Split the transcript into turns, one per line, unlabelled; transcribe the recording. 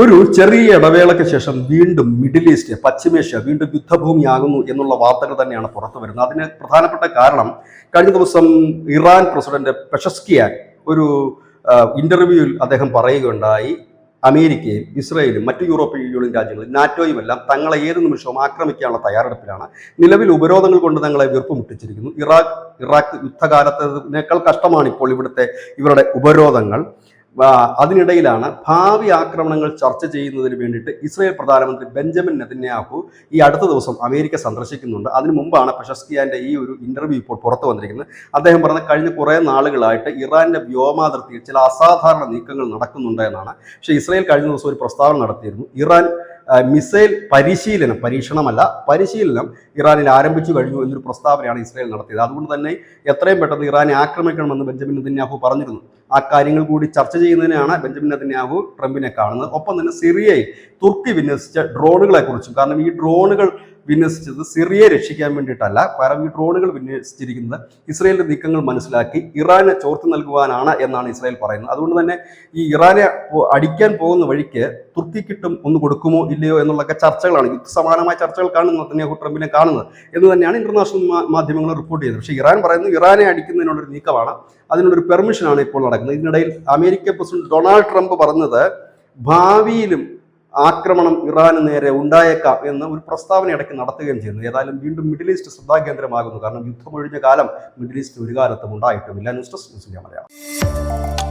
ഒരു ചെറിയ ഇടവേളയ്ക്ക് ശേഷം വീണ്ടും മിഡിൽ ഈസ്റ്റ്, പശ്ചിമേഷ്യ വീണ്ടും യുദ്ധഭൂമിയാകുന്നു എന്നുള്ള വാർത്തകൾ തന്നെയാണ് പുറത്തു വരുന്നത്. അതിന് പ്രധാനപ്പെട്ട കാരണം കഴിഞ്ഞ ദിവസം ഇറാൻ പ്രസിഡന്റ് പെഷസ്കിയാൻ ഒരു ഇന്റർവ്യൂവിൽ അദ്ദേഹം പറയുകയുണ്ടായി, അമേരിക്കയും ഇസ്രയേലും മറ്റു യൂറോപ്യൻ യൂണിയൻ രാജ്യങ്ങളും നാറ്റോയും എല്ലാം തങ്ങളെ ഏത് നിമിഷവും ആക്രമിക്കാനുള്ള തയ്യാറെടുപ്പിലാണ്. നിലവിൽ ഉപരോധങ്ങൾ കൊണ്ട് തങ്ങളെ വീർപ്പുമുട്ടിച്ചിരിക്കുന്നു. ഇറാഖ് യുദ്ധകാലത്തേക്കാൾ കഷ്ടമാണ് ഇപ്പോൾ ഇവരുടെ ഉപരോധങ്ങൾ. അതിനിടയിലാണ് ഭാവി ആക്രമണങ്ങൾ ചർച്ച ചെയ്യുന്നതിന് വേണ്ടിയിട്ട് ഇസ്രയേൽ പ്രധാനമന്ത്രി ബെഞ്ചമിൻ നെതന്യാഹു ഈ അടുത്ത ദിവസം അമേരിക്ക സന്ദർശിക്കുന്നുണ്ട്. അതിനു മുമ്പാണ് പെഷസ്കിയാന്റെ ഈ ഒരു ഇന്റർവ്യൂ ഇപ്പോൾ പുറത്തു വന്നിരിക്കുന്നത്. അദ്ദേഹം പറഞ്ഞ കഴിഞ്ഞ കുറേ നാളുകളായിട്ട് ഇറാന്റെ വ്യോമാതിർത്തിയിൽ ചില അസാധാരണ നീക്കങ്ങൾ നടക്കുന്നുണ്ട് എന്നാണ്. പക്ഷേ ഇസ്രയേൽ കഴിഞ്ഞ ദിവസം ഒരു പ്രസ്താവന നടത്തിയിരുന്നു. ഇറാൻ മിസൈൽ പരിശീലനം ഇറാനിൽ ആരംഭിച്ചു കഴിഞ്ഞു എന്നൊരു പ്രസ്താവനയാണ് ഇസ്രയേൽ നടത്തിയത്. അതുകൊണ്ട് തന്നെ എത്രയും പെട്ടെന്ന് ഇറാനെ ആക്രമിക്കണമെന്ന് ബെഞ്ചമിൻ നെതന്യാഹു പറഞ്ഞിരുന്നു. ആ കാര്യങ്ങൾ കൂടി ചർച്ച ചെയ്യുന്നതിനാണ് ബെഞ്ചമിൻ നെതന്യാഹു ട്രംപിനെ കാണുന്നത്. ഒപ്പം തന്നെ സിറിയയിൽ തുർക്കി വിന്യസിച്ച ഡ്രോണുകളെ കുറിച്ചും, കാരണം ഈ ഡ്രോണുകൾ വിന്യസിച്ചത് സിറിയയെ രക്ഷിക്കാൻ വേണ്ടിയിട്ടല്ല, പകരം ഈ ഡ്രോണുകൾ വിന്യസിച്ചിരിക്കുന്നത് ഇസ്രയേലിന്റെ നീക്കങ്ങൾ മനസ്സിലാക്കി ഇറാനെ ചോർത്തി നൽകുവാനാണ് എന്നാണ് ഇസ്രയേൽ പറയുന്നത്. അതുകൊണ്ട് തന്നെ ഈ ഇറാനെ അടിക്കാൻ പോകുന്ന വഴിക്ക് തുർക്കിക്കിട്ടും ഒന്ന് കൊടുക്കുമോ ഇല്ലയോ എന്നുള്ളൊക്കെ ചർച്ചകളാണ്, യുദ്ധസമാനമായ ചർച്ചകൾക്കാണ് നെതന്യാഹു ട്രംപിനെ കാണുന്നത് എന്ന് തന്നെയാണ് ഇന്റർനാഷണൽ മാധ്യമങ്ങൾ റിപ്പോർട്ട് ചെയ്തത്. പക്ഷേ ഇറാൻ പറയുന്നത് ഇറാനെ അടിക്കുന്നതിനുള്ളൊരു നീക്കമാണ്, അതിനുള്ളൊരു പെർമിഷനാണ് ഇപ്പോൾ നടക്കുന്നത്. ഇതിനിടയിൽ അമേരിക്കൻ പ്രസിഡന്റ് ഡൊണാൾഡ് ട്രംപ് പറഞ്ഞത് ഭാവിയിലും ആക്രമണം ഇറാന് നേരെ ഉണ്ടായേക്കാം എന്ന ഒരു പ്രസ്താവന ഇടയ്ക്ക് നടത്തുകയും ചെയ്യുന്നു. ഏതായാലും വീണ്ടും മിഡിൽ ഈസ്റ്റ് ശ്രദ്ധാകേന്ദ്രമാകുന്നു. കാരണം യുദ്ധമൊഴിഞ്ഞ കാലം മിഡിൽ ഈസ്റ്റ് ഒരു കാലത്തും ഉണ്ടായിട്ടുമില്ല. News desk Malayalam.